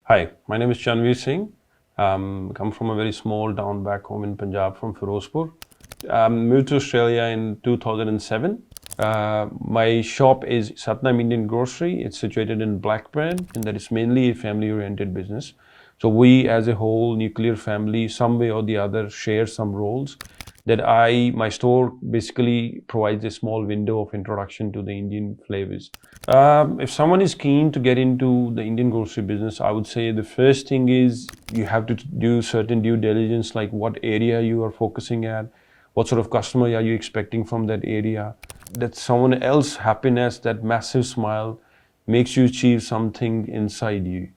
Hi, my name is Chanvir Singh. Come from a very small town back home in Punjab from Firozpur. Moved to Australia in 2007. My shop is Satnam Indian Grocery. It's situated in Blackburn, and that is mainly a family-oriented business. So we, as a whole nuclear family, some way or the other, share some roles. My store basically provides a small window of introduction to the Indian flavors. If someone is keen to get into the Indian grocery business, I would say the first thing is you have to do certain due diligence, like what area you are focusing at, what sort of customer are you expecting from that area. That someone else's happiness, that massive smile, makes you achieve something inside you.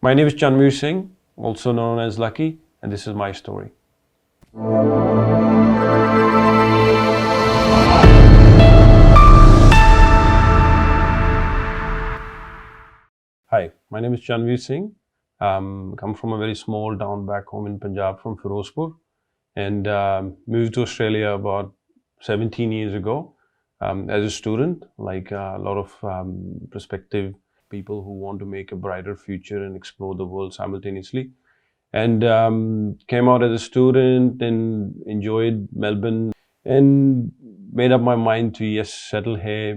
My name is Chanvir Singh, also known as Lucky, and this is my story. Hi, my name is Chanvir Singh. Come from a very small town back home in Punjab from Firozpur, and moved to Australia about 17 years ago as a student, like a lot of prospective people who want to make a brighter future and explore the world simultaneously. And came out as a student and enjoyed Melbourne and made up my mind to, yes, settle here,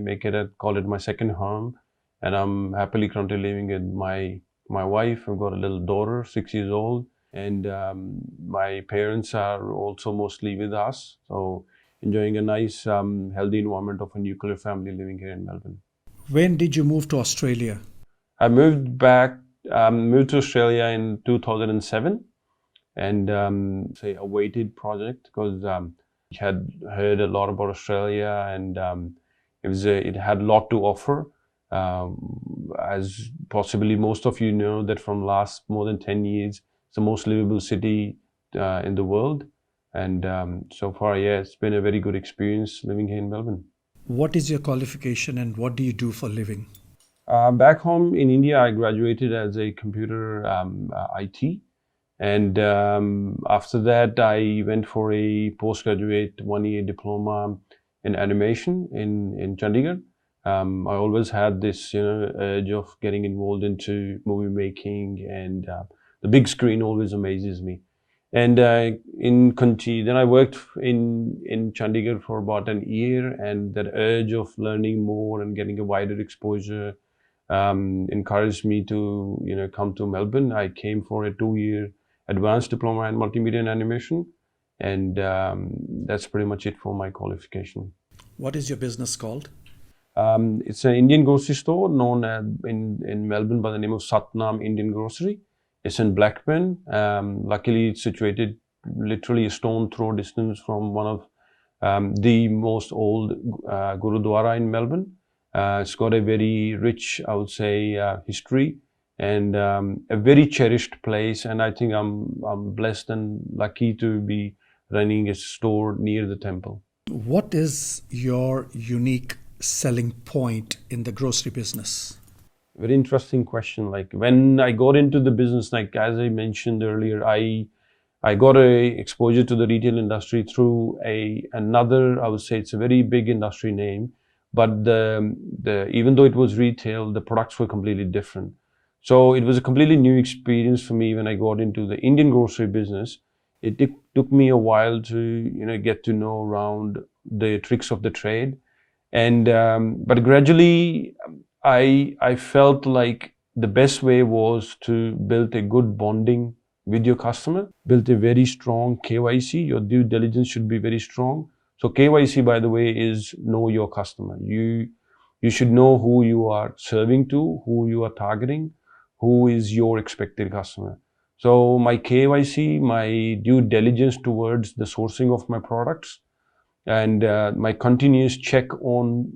call it my second home. And I'm happily currently living with my wife. I've got a little daughter, 6 years old, and my parents are also mostly with us. So enjoying a nice, healthy environment of a nuclear family living here in Melbourne. When did you move to Australia? I moved to Australia in 2007, and say a weighted project because had heard a lot about Australia, and it had a lot to offer. As possibly most of you know, that from last more than 10 years, it's the most livable city in the world. And so far, yeah, it's been a very good experience living here in Melbourne. What is your qualification and what do you do for living? Back home in India, I graduated as a computer IT. And after that, I went for a postgraduate 1 year diploma in animation in Chandigarh. I always had this, urge of getting involved into movie making, and the big screen always amazes me. And then I worked in Chandigarh for about an year, and that urge of learning more and getting a wider exposure encouraged me to, come to Melbourne. I came for a 2 year advanced diploma in multimedia and animation, and that's pretty much it for my qualification. What is your business called? It's an Indian grocery store known in Melbourne by the name of Satnam Indian Grocery. It's in Blackburn. Luckily, it's situated literally a stone throw distance from one of the most old Gurudwara in Melbourne. It's got a very rich, I would say, history, and a very cherished place. And I think I'm blessed and lucky to be running a store near the temple. What is your unique selling point in the grocery business? Very interesting question. Like when I got into the business, like as I mentioned earlier, I got a exposure to the retail industry through another, I would say it's a very big industry name, but even though it was retail, the products were completely different. So it was a completely new experience for me when I got into the Indian grocery business. It took me a while to, get to know around the tricks of the trade. And but gradually I felt like the best way was to build a good bonding with your customer, build a very strong KYC. Your due diligence should be very strong. So KYC, by the way, is know your customer. You should know who you are serving to, who you are targeting, who is your expected customer. So my KYC, my due diligence towards the sourcing of my products, and my continuous check on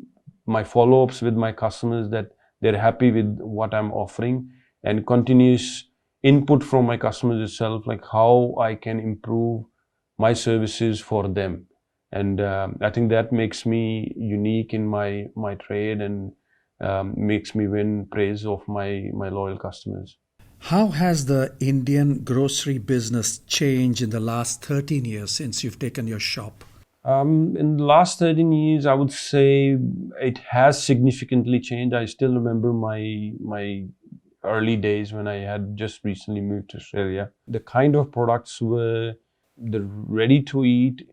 my follow-ups with my customers that they're happy with what I'm offering, and continuous input from my customers itself, like how I can improve my services for them. And I think that makes me unique in my trade, and makes me win praise of my loyal customers. How has the Indian grocery business changed in the last 13 years since you've taken your shop? In the last 13 years, I would say it has significantly changed. I still remember my early days when I had just recently moved to Australia. The kind of products were the ready to eat,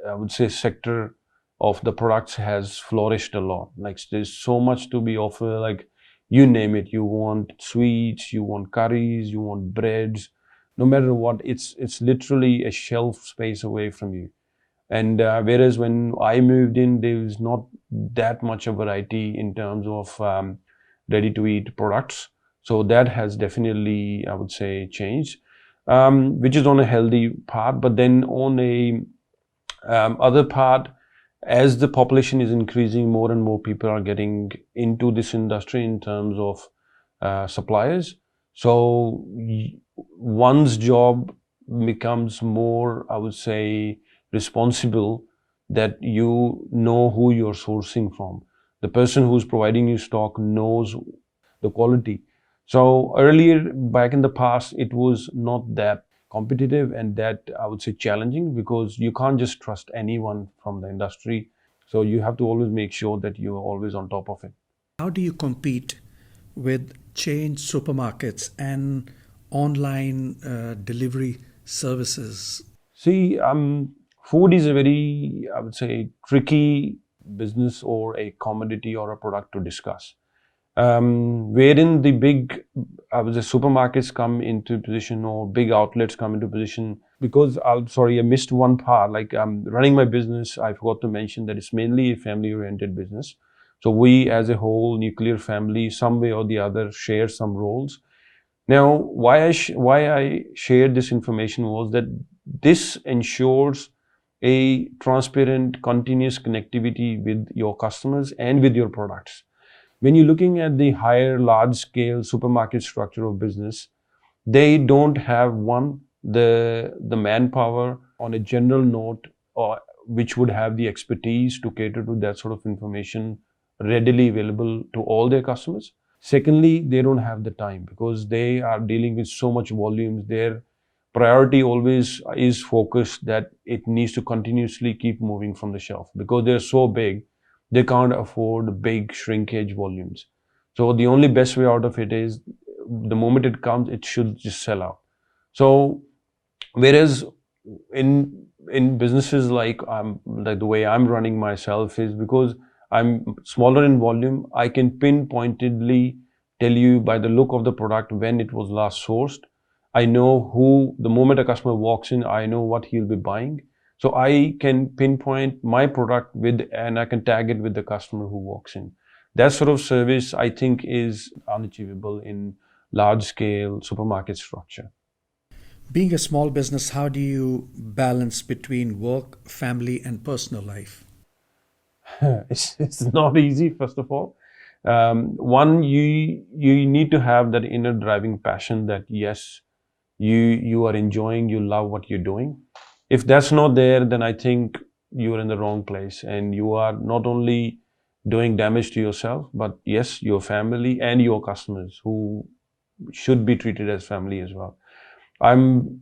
I would say, sector of the products has flourished a lot. Like there's so much to be offered, like you name it. You want sweets, you want curries, you want breads, no matter what, it's literally a shelf space away from you. And whereas when I moved in, there was not that much of variety in terms of ready to eat products. So that has definitely, I would say, changed, which is on a healthy part. But then on a other part, as the population is increasing, more and more people are getting into this industry in terms of suppliers. So one's job becomes more, I would say, responsible, that you know who you're sourcing from. The person who's providing you stock knows the quality. So earlier, back in the past, it was not that competitive and that, I would say, challenging, because you can't just trust anyone from the industry. So you have to always make sure that you're always on top of it. How do you compete with chain supermarkets and online delivery services? See, food is a very, I would say, tricky business or a commodity or a product to discuss. Wherein the big, I would say, supermarkets come into position, or big outlets come into position. Because I'm sorry, I missed one part. Like, running my business, I forgot to mention that it's mainly a family-oriented business. So we, as a whole nuclear family, some way or the other, share some roles. Now, why I shared this information was that this ensures a transparent, continuous connectivity with your customers and with your products. When you're looking at the higher, large scale supermarket structure of business, they don't have the manpower on a general note, or which would have the expertise to cater to that sort of information readily available to all their customers. Secondly, they don't have the time, because they are dealing with so much volumes. Their priority always is focused that it needs to continuously keep moving from the shelf, because they're so big, they can't afford big shrinkage volumes. So the only best way out of it is, the moment it comes, it should just sell out. So whereas in businesses like the way I'm running myself, is because I'm smaller in volume, I can pinpointedly tell you by the look of the product when it was last sourced. I know who, the moment a customer walks in, I know what he'll be buying. So I can pinpoint my product with, and I can tag it with the customer who walks in. That sort of service, I think, is unachievable in large scale supermarket structure. Being a small business, how do you balance between work, family, and personal life? It's not easy, first of all. One, you need to have that inner driving passion, that yes, you are enjoying, you love what you're doing. If that's not there, then I think you are in the wrong place, and you are not only doing damage to yourself, but yes, your family and your customers, who should be treated as family as well.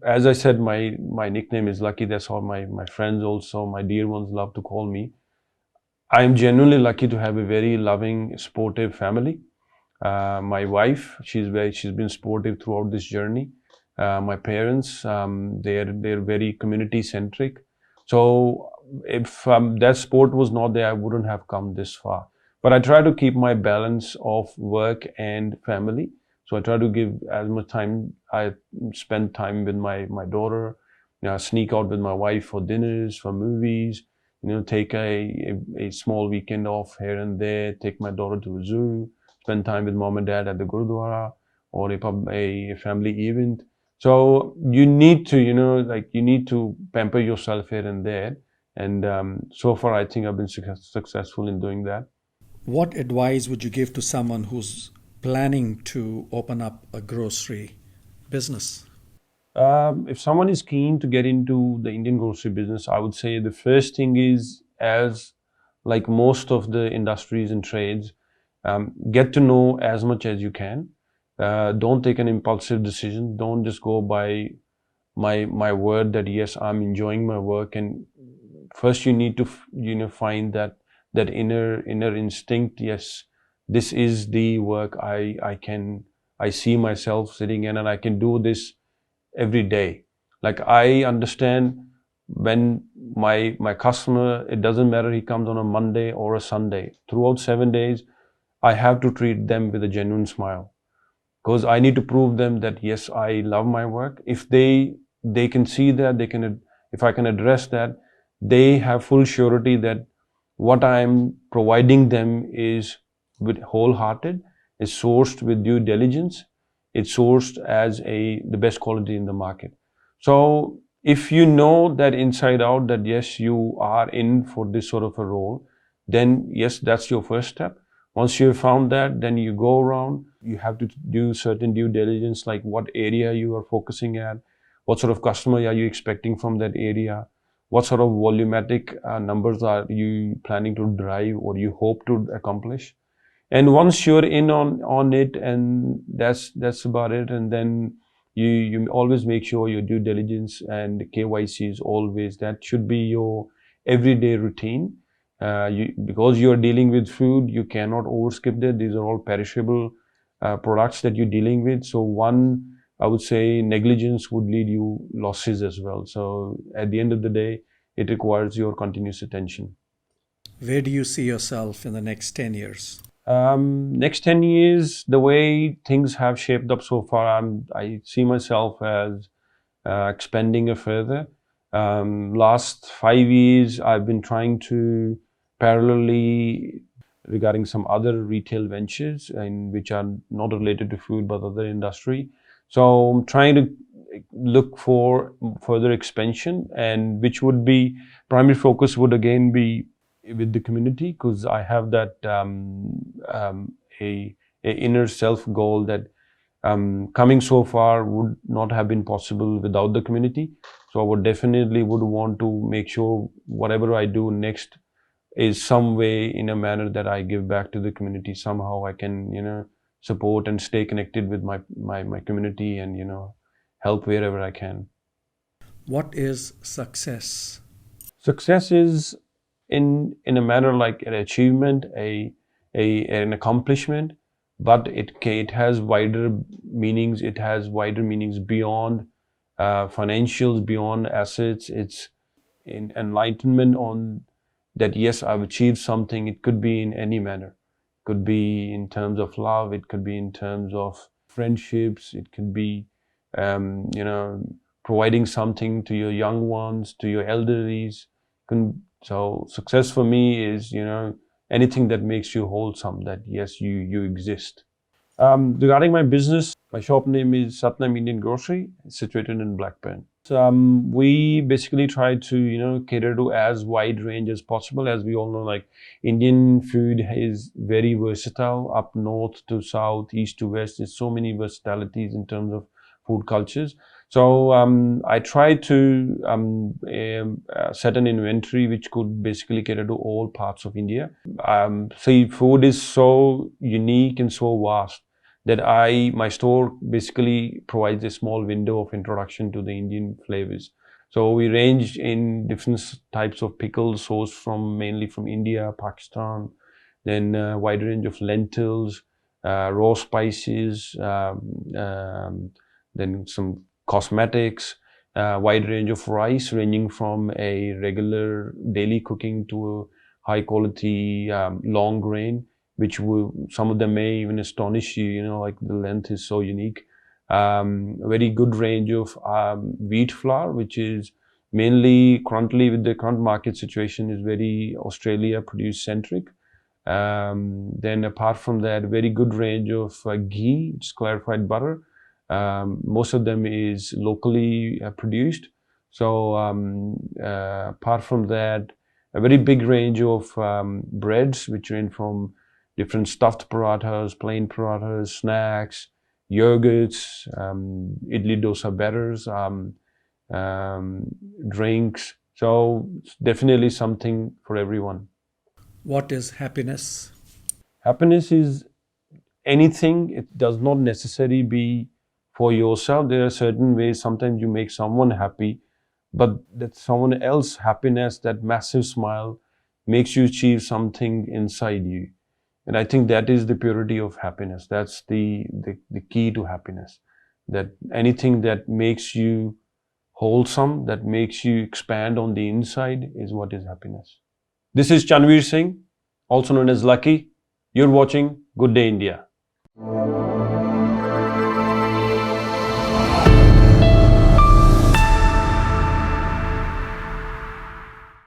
As I said, my nickname is Lucky. That's how my friends, also my dear ones, love to call me. I'm genuinely lucky to have a very loving, sportive family. My wife, she's been supportive throughout this journey. My parents, they're very community centric. So if that support was not there, I wouldn't have come this far. But I try to keep my balance of work and family. So I try to give as much time. I spend time with my daughter. Sneak out with my wife for dinners, for movies. Take a small weekend off here and there. Take my daughter to a zoo. Spend time with mom and dad at the Gurudwara, or a family event. So you need to, you need to pamper yourself here and there. And so far, I think I've been successful in doing that. What advice would you give to someone who's planning to open up a grocery business? If someone is keen to get into the Indian grocery business, I would say the first thing is, as like most of the industries and trades, get to know as much as you can. Don't take an impulsive decision. Don't just go by my word that yes, I'm enjoying my work. And first, you need to find that inner instinct. Yes, this is the work I can I see myself sitting in, and I can do this every day. Like, I understand when my customer, it doesn't matter he comes on a Monday or a Sunday, throughout 7 days, I have to treat them with a genuine smile, because I need to prove them that yes, I love my work. If they can see that, they can, if I can address that, they have full surety that what I'm providing them is with wholehearted, is sourced with due diligence, it's sourced as the best quality in the market. So if you know that inside out that yes, you are in for this sort of a role, then yes, that's your first step. Once you have found that, then you go around, you have to do certain due diligence, like what area you are focusing at, what sort of customer are you expecting from that area, what sort of volumetric numbers are you planning to drive or you hope to accomplish. And once you're in on it, and that's about it. And then you always make sure your due diligence and KYC is always, that should be your everyday routine. Because you're dealing with food, you cannot overskip that. These are all perishable products that you're dealing with. So one, I would say, negligence would lead you losses as well. So at the end of the day, it requires your continuous attention. Where do you see yourself in the next 10 years? Next 10 years, the way things have shaped up so far, I see myself as expanding it further. Last 5 years, I've been trying to parallelly regarding some other retail ventures, in which are not related to food but other industry. So I'm trying to look for further expansion, and which would be primary focus would again be with the community, because I have that a inner self goal that coming so far would not have been possible without the community. So I would definitely would want to make sure whatever I do next is some way, in a manner that I give back to the community. Somehow I can, support and stay connected with my community, and, help wherever I can. What is success? Success is in a manner like an achievement, an accomplishment, but it has wider meanings. It has wider meanings beyond financials, beyond assets. It's in enlightenment on that. Yes, I've achieved something. It could be in any manner. It could be in terms of love. It could be in terms of friendships. It could be, you know, providing something to your young ones, to your elderlies. So success for me is, anything that makes you wholesome, that yes, you exist. Regarding my business, my shop name is Satnam Indian Grocery. It's situated in Blackburn. We basically try to, cater to as wide range as possible. As we all know, like, Indian food is very versatile, up north to south, east to west. There's so many versatilities in terms of food cultures. So I try to set an inventory which could basically cater to all parts of India. See, food is so unique and so vast that my store basically provides a small window of introduction to the Indian flavors. So we range in different types of pickles sourced mainly from India, Pakistan, then a wide range of lentils, raw spices, then some cosmetics, wide range of rice ranging from a regular daily cooking to a high quality long grain, which some of them may even astonish you, like the length is so unique. Very good range of wheat flour, which is mainly currently, with the current market situation, is very Australia produced centric. Then apart from that, very good range of ghee, it's clarified butter. Most of them is locally produced. So apart from that, a very big range of breads, which range from different stuffed parathas, plain parathas, snacks, yogurts, idli dosa batters, drinks. So it's definitely something for everyone. What is happiness? Happiness is anything. It does not necessarily be for yourself. There are certain ways sometimes you make someone happy, but that someone else's happiness, that massive smile, makes you achieve something inside you. And I think that is the purity of happiness. That's the key to happiness. That anything that makes you wholesome, that makes you expand on the inside, is what is happiness. This is Chanvir Singh, also known as Lucky. You're watching Good Day India.